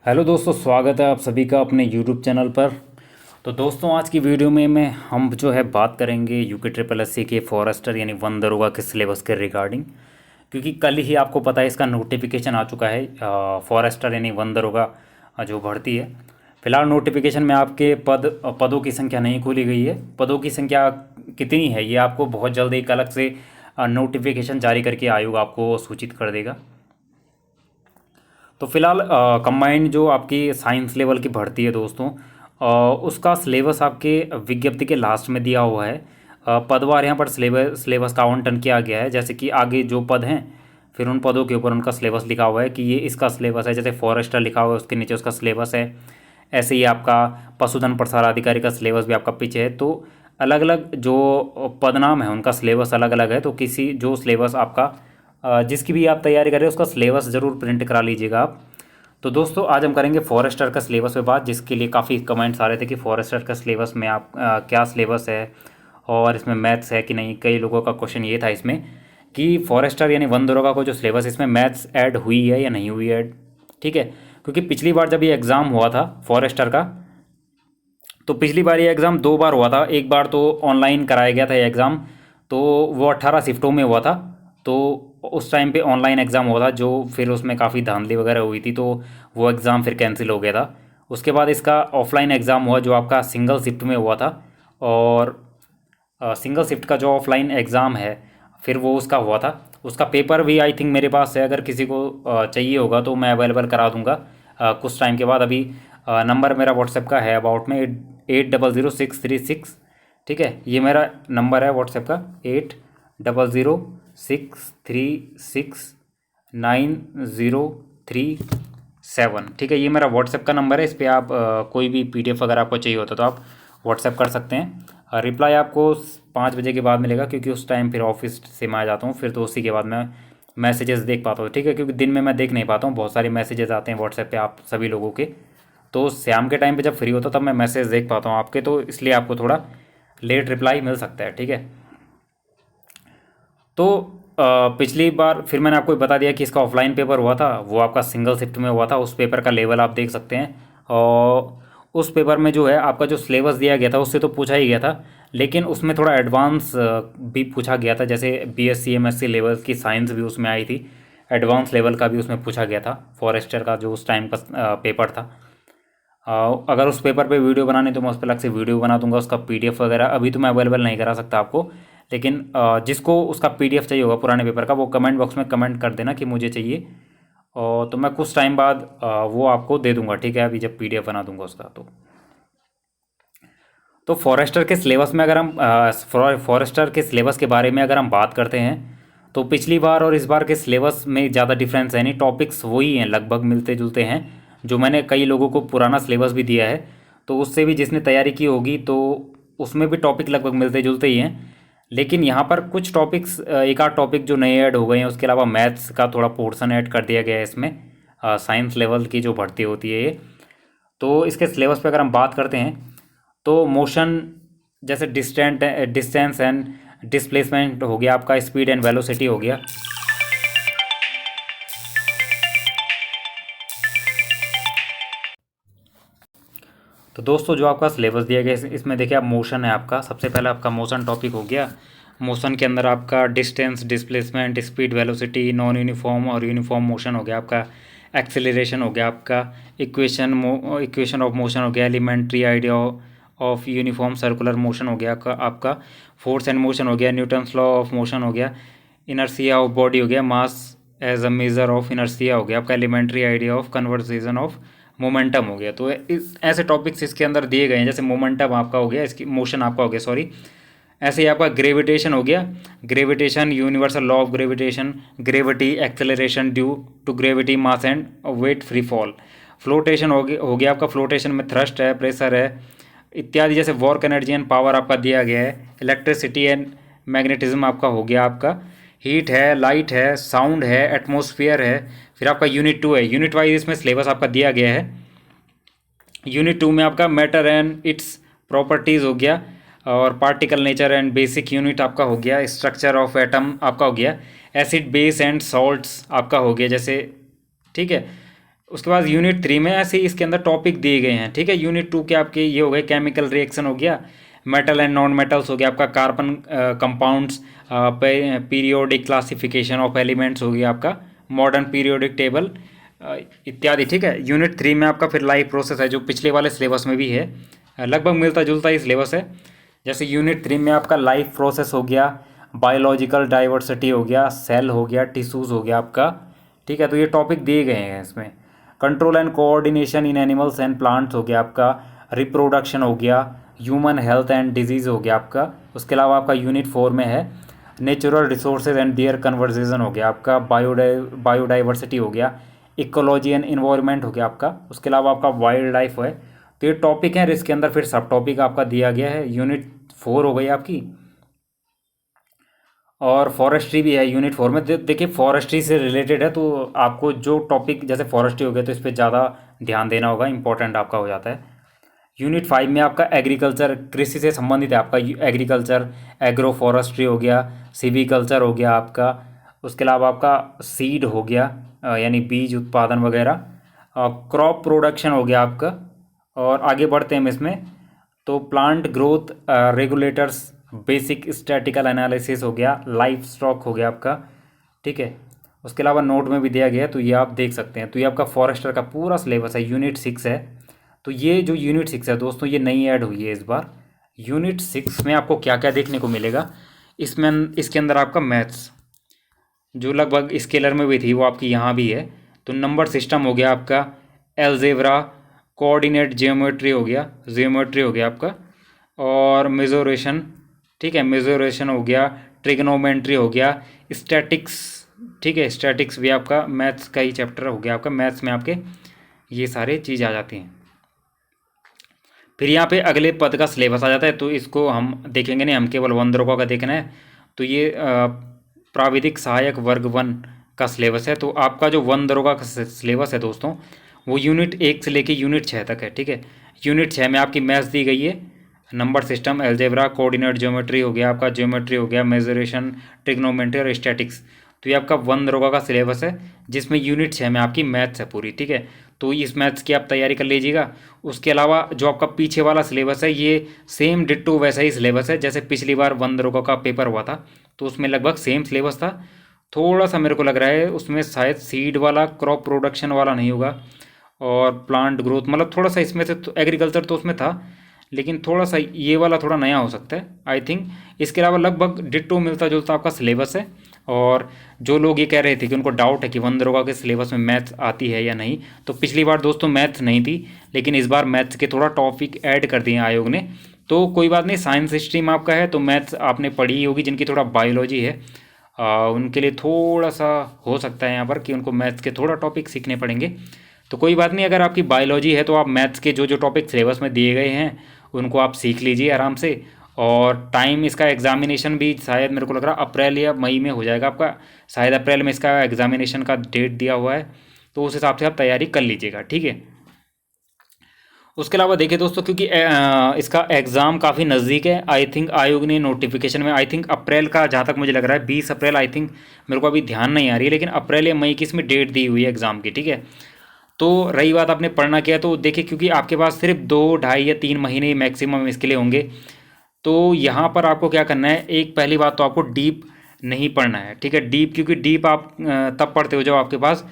Hello दोस्तों, स्वागत है आप सभी का अपने यूट्यूब चैनल पर। तो दोस्तों, आज की वीडियो में हम जो है बात करेंगे यूके ट्रिपल एस सी के फॉरेस्टर यानी वन दरोगा के सिलेबस के रिगार्डिंग। क्योंकि कल ही आपको पता है इसका नोटिफिकेशन आ चुका है, फॉरेस्टर यानी वन दरोगा जो भर्ती है। फिलहाल नोटिफिकेशन में आपके पदों की संख्या नहीं खोली गई है। पदों की संख्या कितनी है ये आपको बहुत जल्द एक अलग से नोटिफिकेशन जारी करके आयोग आपको सूचित कर देगा। तो फिलहाल कंबाइंड जो आपकी साइंस लेवल की भर्ती है दोस्तों, उसका सिलेबस आपके विज्ञप्ति के लास्ट में दिया हुआ है। पदवार यहाँ पर सिलेबस का आवंटन किया गया है। जैसे कि आगे जो पद हैं फिर उन पदों के ऊपर उनका सिलेबस लिखा हुआ है कि ये इसका सिलेबस है। जैसे फॉरेस्टर लिखा हुआ है उसके नीचे उसका सिलेबस है। ऐसे ही आपका पशुधन प्रसार अधिकारी का सिलेबस भी आपका पीछे है। तो अलग अलग जो पदनाम है उनका सिलेबस अलग अलग है। तो किसी जो सिलेबस आपका जिसकी भी आप तैयारी कर रहे हो उसका सिलेबस ज़रूर प्रिंट करा लीजिएगा आप। तो दोस्तों, आज हम करेंगे फॉरेस्टर का सिलेबस पे बात, जिसके लिए काफ़ी कमेंट्स आ रहे थे कि फॉरेस्टर का सिलेबस में आप क्या सिलेबस है और इसमें मैथ्स है कि नहीं। कई लोगों का क्वेश्चन ये था इसमें कि फॉरेस्टर यानी वन दरोगा को जो सिलेबस इसमें मैथ्स ऐड हुई है या नहीं हुई ऐड। ठीक है, क्योंकि पिछली बार जब ये एग्ज़ाम हुआ था फॉरेस्टर का, तो पिछली बार ये एग्ज़ाम दो बार हुआ था। एक बार तो ऑनलाइन कराया गया था ये एग्ज़ाम, तो वो 18 शिफ्टों में हुआ था। तो उस टाइम पे ऑनलाइन एग्ज़ाम हुआ था, जो फिर उसमें काफ़ी धांधली वगैरह हुई थी, तो वो एग्ज़ाम फिर कैंसिल हो गया था। उसके बाद इसका ऑफलाइन एग्ज़ाम हुआ जो आपका सिंगल शिफ्ट में हुआ था। और सिंगल शिफ्ट का जो ऑफलाइन एग्ज़ाम है फिर वो उसका हुआ था। उसका पेपर भी आई थिंक मेरे पास है, अगर किसी को चाहिए होगा तो मैं अवेलेबल करा दूंगा कुछ टाइम के बाद। अभी नंबर मेरा व्हाट्सएप का है अबाउट में 800636। ठीक है, ये मेरा नंबर है व्हाट्सएप का 8006369037। ठीक है, ये मेरा व्हाट्सएप का नंबर है। इस पर आप कोई भी पीडीएफ अगर आपको चाहिए होता तो आप व्हाट्सएप कर सकते हैं। रिप्लाई आपको 5 बजे के बाद मिलेगा, क्योंकि उस टाइम फिर ऑफिस से मैं आ जाता हूँ। फिर तो उसी के बाद मैं मैसेजेस देख पाता हूँ। ठीक है, क्योंकि दिन में मैं देख नहीं पाता हूँ, बहुत सारे मैसेजेस आते हैं व्हाट्सएप पे आप सभी लोगों के। तो शाम के टाइम पे जब फ्री होता तब मैं मैसेज देख पाता हूँ आपके, तो इसलिए आपको थोड़ा लेट रिप्लाई मिल सकता है। ठीक है, तो पिछली बार फिर मैंने आपको बता दिया कि इसका ऑफलाइन पेपर हुआ था, वो आपका सिंगल शिफ्ट में हुआ था। उस पेपर का लेवल आप देख सकते हैं। और उस पेपर में जो है आपका जो सिलेबस दिया गया था उससे तो पूछा ही गया था, लेकिन उसमें थोड़ा एडवांस भी पूछा गया था। जैसे बीएससी एमएससी लेवल की साइंस भी उसमें आई थी, एडवांस लेवल का भी उसमें पूछा गया था फॉरेस्टर का जो उस टाइम का पेपर था। अगर उस पेपर पे वीडियो बनाने तो मैं उस पर अलग से वीडियो बना दूंगा, उसका पीडीएफ वगैरह अभी तो मैं अवेलेबल नहीं करा सकता आपको। लेकिन जिसको उसका पीडीएफ चाहिए होगा पुराने पेपर का, वो कमेंट बॉक्स में कमेंट कर देना कि मुझे चाहिए, और तो मैं कुछ टाइम बाद वो आपको दे दूंगा। ठीक है, अभी जब पीडीएफ बना दूंगा उसका। तो फॉरेस्टर के सिलेबस में अगर हम फॉरेस्टर के सिलेबस के बारे में अगर हम बात करते हैं, तो पिछली बार और इस बार के सिलेबस में ज़्यादा डिफरेंस है नहीं। टॉपिक्स वही हैं, लगभग मिलते जुलते हैं। जो मैंने कई लोगों को पुराना सिलेबस भी दिया है, तो उससे भी जिसने तैयारी की होगी तो उसमें भी टॉपिक लगभग मिलते जुलते ही हैं। लेकिन यहाँ पर कुछ टॉपिक्स, एक आध टॉपिक जो नए ऐड हो गए हैं। उसके अलावा मैथ्स का थोड़ा पोर्शन ऐड कर दिया गया है इसमें। साइंस लेवल की जो भर्ती होती है ये, तो इसके सिलेबस पे अगर हम बात करते हैं तो मोशन, जैसे डिस्टेंस एंड डिस्प्लेसमेंट हो गया आपका, स्पीड एंड वेलोसिटी हो गया। तो दोस्तों, जो आपका सिलेबस दिया गया है इसमें देखिए आप, मोशन है आपका, सबसे पहले आपका मोशन टॉपिक हो गया। मोशन के अंदर आपका distance, displacement, speed, velocity, non uniform और यूनिफॉर्म मोशन हो गया आपका। एक्सेलरेशन हो गया आपका। इक्वेशन ऑफ मोशन हो गया। Elementary idea of uniform circular motion हो गया आपका। फोर्स एंड मोशन हो गया। न्यूटन्स लॉ ऑफ मोशन हो गया। इनर्सिया ऑफ बॉडी हो गया। Mass as a measure of inertia हो गया आपका। Elementary idea of conservation of momentum हो गया। तो ऐसे टॉपिक्स इसके अंदर दिए गए हैं। जैसे मोमेंटम आपका हो गया, इसकी मोशन आपका हो गया, सॉरी। ऐसे ही आपका ग्रेविटेशन हो गया। Gravitation, universal law of gravitation, gravity, acceleration due to gravity, mass and weight, free fall. Flotation हो गया आपका। फ्लोटेशन में थ्रस्ट है, प्रेशर है इत्यादि। जैसे वर्क, एनर्जी एंड पावर आपका दिया गया है। इलेक्ट्रिसिटी एंड मैग्नेटिज्म आपका हो गया आपका। हीट है, लाइट है, साउंड है, एटमॉस्फेयर है। फिर आपका यूनिट 2 है। यूनिट वाइज इसमें सिलेबस आपका दिया गया है। यूनिट 2 में आपका मैटर एंड इट्स प्रॉपर्टीज़ हो गया, और particle nature and basic unit आपका हो गया। स्ट्रक्चर ऑफ एटम आपका हो गया। एसिड, बेस एंड सॉल्ट्स आपका हो गया जैसे। ठीक है, उसके बाद यूनिट 3 में ऐसे ही इसके अंदर टॉपिक दिए गए हैं, ठीक है। यूनिट 2 के आपके ये हो गए केमिकल रिएक्शन हो गया, मेटल एंड नॉन मेटल्स हो गया आपका, carbon compounds, periodic classification of elements हो गया आपका, मॉडर्न पीरियोडिक टेबल इत्यादि, ठीक है। यूनिट 3 में आपका फिर लाइफ प्रोसेस है जो पिछले वाले सिलेबस में भी है, लगभग मिलता जुलता ही सिलेबस है। जैसे यूनिट 3 में आपका लाइफ प्रोसेस हो गया, बायोलॉजिकल डाइवर्सिटी हो गया, सेल हो गया, टिश्यूज़ हो गया आपका, ठीक है। तो ये टॉपिक दिए गए हैं इसमें। Control and coordination in animals and plants हो गया आपका, रिप्रोडक्शन हो गया, ह्यूमन हेल्थ एंड डिजीज़ हो गया आपका। उसके अलावा आपका यूनिट 4 में है natural resources and their conservation हो गया आपका, बायोडाइवर्सिटी हो गया, इकोलॉजी एंड इन्वायरमेंट हो गया आपका। उसके अलावा आपका वाइल्ड लाइफ है। तो ये टॉपिक हैं, इसके अंदर फिर सब टॉपिक आपका दिया गया है। यूनिट 4 हो गई आपकी, और फॉरेस्ट्री भी है यूनिट 4 में। देखिए फॉरेस्ट्री से रिलेटेड है, तो आपको जो टॉपिक जैसे फॉरेस्ट्री हो गया तो इस पर ज़्यादा ध्यान देना होगा, इंपॉर्टेंट आपका हो जाता है। यूनिट 5 में आपका एग्रीकल्चर, कृषि से संबंधित है आपका, एग्रीकल्चर, एग्रो फॉरेस्ट्री हो गया, सिविकल्चर हो गया आपका। उसके अलावा आपका सीड हो गया, यानी बीज उत्पादन वगैरह, क्रॉप प्रोडक्शन हो गया आपका। और आगे बढ़ते हैं हम इसमें, तो plant growth regulators, basic statistical analysis हो गया, लाइफ स्टॉक हो गया आपका, ठीक है। उसके अलावा नोट में भी दिया गया है, तो ये आप देख सकते हैं। तो ये आपका फॉरेस्टर का पूरा सिलेबस है, यूनिट 6 है। तो ये जो यूनिट 6 है दोस्तों, ये नई ऐड हुई है इस बार। यूनिट 6 में आपको क्या क्या देखने को मिलेगा, इसमें इसके अंदर आपका मैथ्स जो लगभग स्केलर में भी थी वो आपकी यहाँ भी है। तो नंबर सिस्टम हो गया आपका, एलजेब्रा, कोऑर्डिनेट जियोमेट्री हो गया, जियोमेट्री हो गया आपका, और मेजोरेशन, ठीक है, मेजोरेशन हो गया, ट्रिग्नोमेट्री हो गया, स्टैटिक्स, ठीक है, स्टैटिक्स भी आपका मैथ्स का ही चैप्टर हो गया आपका। मैथ्स में आपके ये सारे चीज़ आ जाती हैं। फिर यहाँ पे अगले पद का सिलेबस आ जाता है, तो इसको हम देखेंगे नहीं, हम केवल वन दरोगा का देखना है। तो ये प्राविधिक सहायक वर्ग 1 का सिलेबस है। तो आपका जो वन दरोगा का सिलेबस है दोस्तों, वो यूनिट 1 से लेके यूनिट 6 तक है, ठीक है। यूनिट 6 में आपकी मैथ्स दी गई है, number system, algebra, coordinate geometry हो गया आपका, ज्योमेट्री हो गया, मेजरेशन, ट्रिग्नोमेट्री और स्टैटिक्स। तो ये आपका वन दरोगा का सिलेबस है, जिसमें यूनिट 6 में आपकी मैथ्स है पूरी, ठीक है। तो इस मैथ्स की आप तैयारी कर लीजिएगा। उसके अलावा जो आपका पीछे वाला सिलेबस है, ये सेम डिट्टो वैसा ही सिलेबस है जैसे पिछली बार वन दरोगा का पेपर हुआ था, तो उसमें लगभग सेम सिलेबस था। थोड़ा सा मेरे को लग रहा है उसमें शायद सीड वाला, क्रॉप प्रोडक्शन वाला नहीं होगा, और प्लांट ग्रोथ, मतलब थोड़ा सा इसमें से तो एग्रीकल्चर तो उसमें था, लेकिन थोड़ा सा ये वाला थोड़ा नया हो सकता है आई थिंक। इसके अलावा लगभग डिट्टो मिलता जुलता आपका सिलेबस है। और जो लोग ये कह रहे थे कि उनको डाउट है कि वन दरोगा के सिलेबस में मैथ्स आती है या नहीं, तो पिछली बार दोस्तों मैथ्स नहीं थी, लेकिन इस बार मैथ्स के थोड़ा टॉपिक ऐड कर दिए आयोग ने। तो कोई बात नहीं, साइंस स्ट्रीम आपका है तो मैथ्स आपने पढ़ी ही होगी, जिनकी थोड़ा बायोलॉजी है उनके लिए थोड़ा सा हो सकता है यहाँ पर कि उनको मैथ्स के थोड़ा टॉपिक सीखने पड़ेंगे। तो कोई बात नहीं, अगर आपकी बायोलॉजी है तो आप मैथ्स के जो जो टॉपिक सिलेबस में दिए गए हैं उनको आप सीख लीजिए आराम से। और टाइम इसका एग्जामिनेशन भी शायद मेरे को लग रहा है अप्रैल या मई में हो जाएगा आपका, शायद अप्रैल में इसका एग्जामिनेशन का डेट दिया हुआ है, तो उस हिसाब से आप तैयारी कर लीजिएगा, ठीक है। उसके अलावा देखिए दोस्तों, क्योंकि इसका एग्ज़ाम काफ़ी नज़दीक है, आई थिंक आयोग ने नोटिफिकेशन में, आई थिंक अप्रैल का, जहाँ तक मुझे लग रहा है 20 अप्रैल, आई थिंक, मेरे को अभी ध्यान नहीं आ रही है, लेकिन अप्रैल या मई की इसमें डेट दी हुई है एग्ज़ाम की, ठीक है। तो रही बात आपने पढ़ना क्या है, तो देखिए क्योंकि आपके पास सिर्फ 2, ढाई या 3 महीने मैक्सिमम इसके लिए होंगे, तो यहाँ पर आपको क्या करना है, एक पहली बात तो आपको डीप नहीं पढ़ना है, ठीक है। डीप, क्योंकि डीप आप तब पढ़ते हो जब आपके पास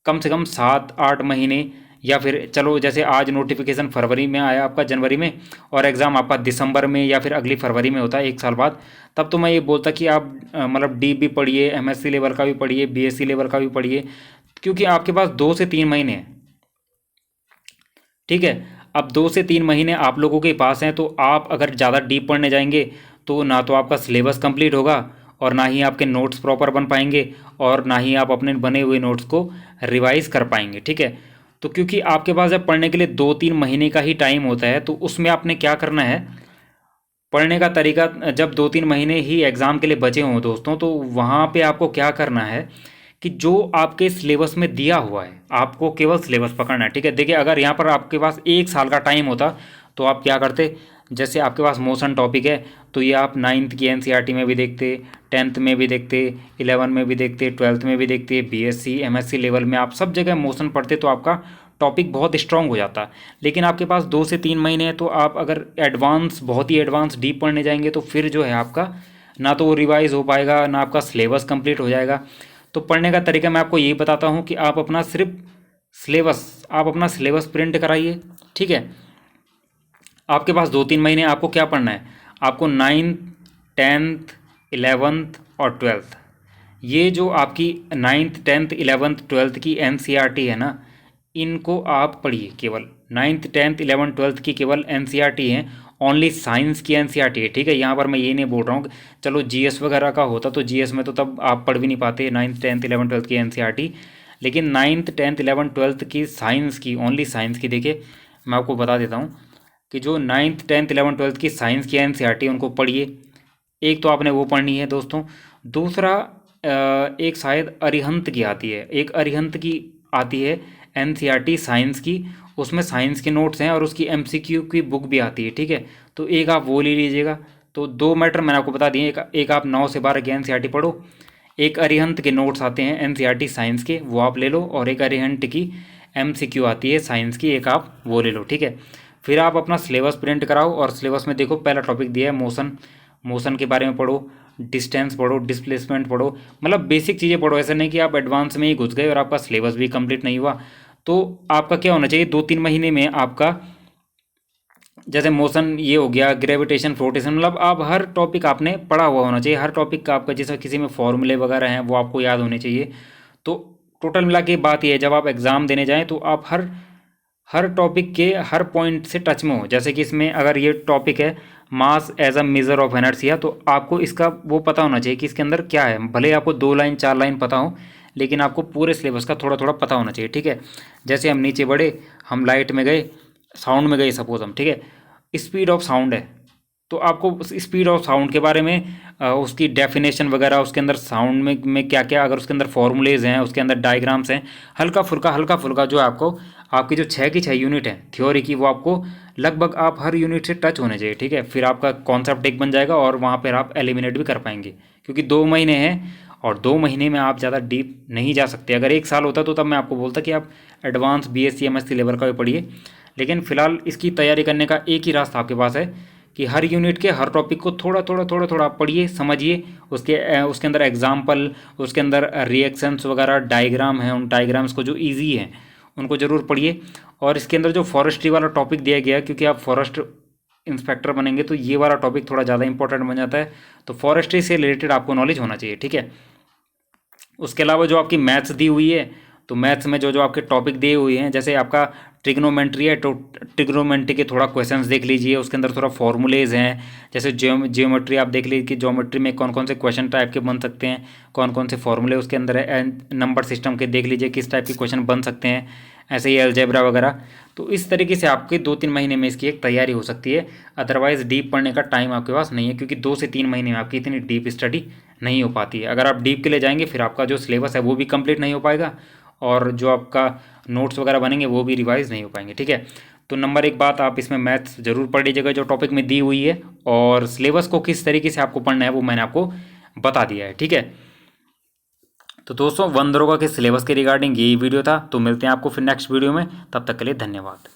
कम से कम 7-8 महीने, या फिर चलो जैसे आज नोटिफिकेशन फरवरी में आया आपका, जनवरी में, और एग्ज़ाम आपका दिसंबर में या फिर अगली फरवरी में होता है 1 साल बाद, तब तो मैं ये बोलता कि आप मतलब डीप भी पढ़िए, एमएससी लेवल का भी पढ़िए, बीएससी लेवल का भी पढ़िए, क्योंकि आपके पास 2 से 3 महीने हैं, ठीक है। अब 2 से 3 महीने आप लोगों के पास हैं, तो आप अगर ज़्यादा डीप पढ़ने जाएंगे तो ना तो आपका सिलेबस कंप्लीट होगा, और ना ही आपके नोट्स प्रॉपर बन पाएंगे, और ना ही आप अपने बने हुए नोट्स को रिवाइज कर पाएंगे, ठीक है। तो क्योंकि आपके पास जब पढ़ने के लिए 2-3 महीने का ही टाइम होता है, तो उसमें आपने क्या करना है, पढ़ने का तरीका, जब 2-3 महीने ही एग्ज़ाम के लिए बचे हों दोस्तों, तो वहाँ पे आपको क्या करना है कि जो आपके सिलेबस में दिया हुआ है आपको केवल सिलेबस पकड़ना है, ठीक है। देखिए अगर यहाँ पर आपके पास 1 साल का टाइम होता तो आप क्या करते, जैसे आपके पास मोशन टॉपिक है तो ये आप 9th की एनसीईआरटी में भी देखते, 10th में भी देखते, 11 में भी देखते, 12th में भी देखते, बीएससी एमएससी लेवल में आप सब जगह मोशन पढ़ते तो आपका टॉपिक बहुत स्ट्रांग हो जाता। लेकिन आपके पास 2 से 3 महीने हैं, तो आप अगर एडवांस, बहुत ही एडवांस डीप पढ़ने जाएंगे तो फिर जो है आपका ना तो वो रिवाइज हो पाएगा, ना आपका सिलेबस कंप्लीट हो जाएगा। तो पढ़ने का तरीका मैं आपको यही बताता हूँ कि आप अपना सिलेबस प्रिंट कराइए, ठीक है। आपके पास 2-3 महीने आपको क्या पढ़ना है, आपको 9th 10th 11th और 12th, ये जो आपकी 9th 10th 11th 12th की एनसीईआरटी है ना, इनको आप पढ़िए। केवल 9th 10th 11th 12th की केवल एनसीईआरटी है, ओनली साइंस की एनसीईआरटी है, ठीक है। यहाँ पर मैं ये नहीं बोल रहा हूँ चलो जीएस वगैरह का होता तो जीएस में तो तब आप पढ़ भी नहीं पाते 9th 10th 11th 12th की एनसीईआरटी, लेकिन 9th 10th 11th 12th की साइंस की, ओनली साइंस की, देखिए मैं आपको बता देता हूँ कि जो 9th 10th 11th 12th की साइंस की एनसीईआरटी उनको पढ़िए। एक तो आपने वो पढ़नी है दोस्तों। दूसरा एक शायद अरिहंत की आती है, एक अरिहंत की आती है एनसीईआरटी साइंस की, उसमें साइंस के नोट्स हैं और उसकी एमसीक्यू की बुक भी आती है, ठीक है। तो एक आप वो ले लीजिएगा। तो 2 मैटर मैंने आपको बता दिए, एक आप 9 से 12 की एनसीईआरटी पढ़ो, एक अरिहंत के नोट्स आते हैं एनसीईआरटी साइंस के, वो आप ले लो, और एक अरिहंत की एमसीक्यू आती है साइंस की, एक आप वो ले लो, ठीक है। फिर आप अपना सिलेबस प्रिंट कराओ, और सिलेबस में देखो पहला टॉपिक दिया है मोशन, मोशन के बारे में पढ़ो, डिस्टेंस पढ़ो, डिस्प्लेसमेंट पढ़ो, मतलब बेसिक चीज़ें पढ़ो। ऐसा नहीं कि आप एडवांस में ही घुस गए और आपका सिलेबस भी कंप्लीट नहीं हुआ। तो आपका क्या होना चाहिए, 2-3 महीने में आपका, जैसे मोशन ये हो गया, ग्रेविटेशन, फ्लोटेशन, मतलब आप हर टॉपिक आपने पढ़ा हुआ होना चाहिए, हर टॉपिक का आपका, जैसे किसी में फॉर्मूले वगैरह हैं वो आपको याद होने चाहिए। तो टोटल मिला के बात ये है, जब आप एग्ज़ाम देने जाएँ तो आप हर टॉपिक के हर पॉइंट से टच में हो। जैसे कि इसमें अगर ये टॉपिक है mass as a measure of inertia, तो आपको इसका वो पता होना चाहिए कि इसके अंदर क्या है, भले आपको 2 लाइन 4 लाइन पता हो, लेकिन आपको पूरे सिलेबस का थोड़ा थोड़ा पता होना चाहिए, ठीक है। जैसे हम नीचे बढ़े, हम लाइट में गए, साउंड में गए सपोज हम, ठीक है, स्पीड ऑफ साउंड है, तो आपको स्पीड ऑफ साउंड के बारे में उसकी डेफिनेशन वगैरह, उसके अंदर साउंड में क्या क्या, अगर उसके अंदर फॉर्मूलेज हैं, उसके अंदर डायग्राम्स हैं, हल्का फुल्का जो आपको, आपकी जो 6 की 6 यूनिट है थ्योरी की, वो आपको लगभग आप हर यूनिट से टच होने चाहिए, ठीक है। फिर आपका कॉन्सेप्ट एक बन जाएगा और वहाँ पर आप एलिमिनेट भी कर पाएंगे, क्योंकि 2 महीने हैं और 2 महीने में आप ज़्यादा डीप नहीं जा सकते। अगर 1 साल होता तो तब मैं आपको बोलता कि आप एडवांस बीएससी एमएससी लेवल का भी पढ़िए, लेकिन फिलहाल इसकी तैयारी करने का एक ही रास्ता आपके पास है कि हर यूनिट के हर टॉपिक को थोड़ा थोड़ा आप पढ़िए, समझिए, उसके अंदर एग्जाम्पल, उसके अंदर रिएक्शंस वगैरह, डायग्राम हैं, उन डायग्राम्स को जो ईजी हैं उनको ज़रूर पढ़िए। और इसके अंदर जो फॉरेस्ट्री वाला टॉपिक दिया गया है, क्योंकि आप फॉरेस्ट इंस्पेक्टर बनेंगे तो ये वाला टॉपिक थोड़ा ज़्यादा इंपॉर्टेंट बन जाता है, तो फॉरेस्ट्री से रिलेटेड आपको नॉलेज होना चाहिए, ठीक है। उसके अलावा जो आपकी मैथ्स दी हुई है, तो मैथ्स में जो जो आपके टॉपिक दिए हुए हैं, जैसे आपका ट्रिग्नोमेंट्री है तो ट्रिग्नोमेंट्री के थोड़ा क्वेश्चंस देख लीजिए, उसके अंदर थोड़ा फॉर्मूलेज हैं। जैसे जियोमेट्री आप देख लीजिए कि ज्योमेट्री में कौन कौन से क्वेश्चन टाइप के बन सकते हैं, कौन कौन से फॉर्मूले उसके अंदर है। नंबर सिस्टम के देख लीजिए किस टाइप के क्वेश्चन बन सकते हैं, ऐसे ही अलजेब्रा वगैरह। तो इस तरीके से आपके 2-3 महीने में इसकी एक तैयारी हो सकती है। अदरवाइज़ डीप पढ़ने का टाइम आपके पास नहीं है, क्योंकि 2 से 3 महीने में आपकी इतनी डीप स्टडी नहीं हो पाती है। अगर आप डीप के लिए जाएंगे फिर आपका जो सिलेबस है वो भी कंप्लीट नहीं हो पाएगा, और जो आपका नोट्स वगैरह बनेंगे वो भी रिवाइज नहीं हो पाएंगे, ठीक है। तो नंबर 1 बात, आप इसमें मैथ्स जरूर पढ़ लीजिएगा जो टॉपिक में दी हुई है, और सिलेबस को किस तरीके से आपको पढ़ना है वो मैंने आपको बता दिया है, ठीक है। तो दोस्तों वन दरोगा के सिलेबस के रिगार्डिंग यही वीडियो था। तो मिलते हैं आपको फिर नेक्स्ट वीडियो में, तब तक के लिए धन्यवाद।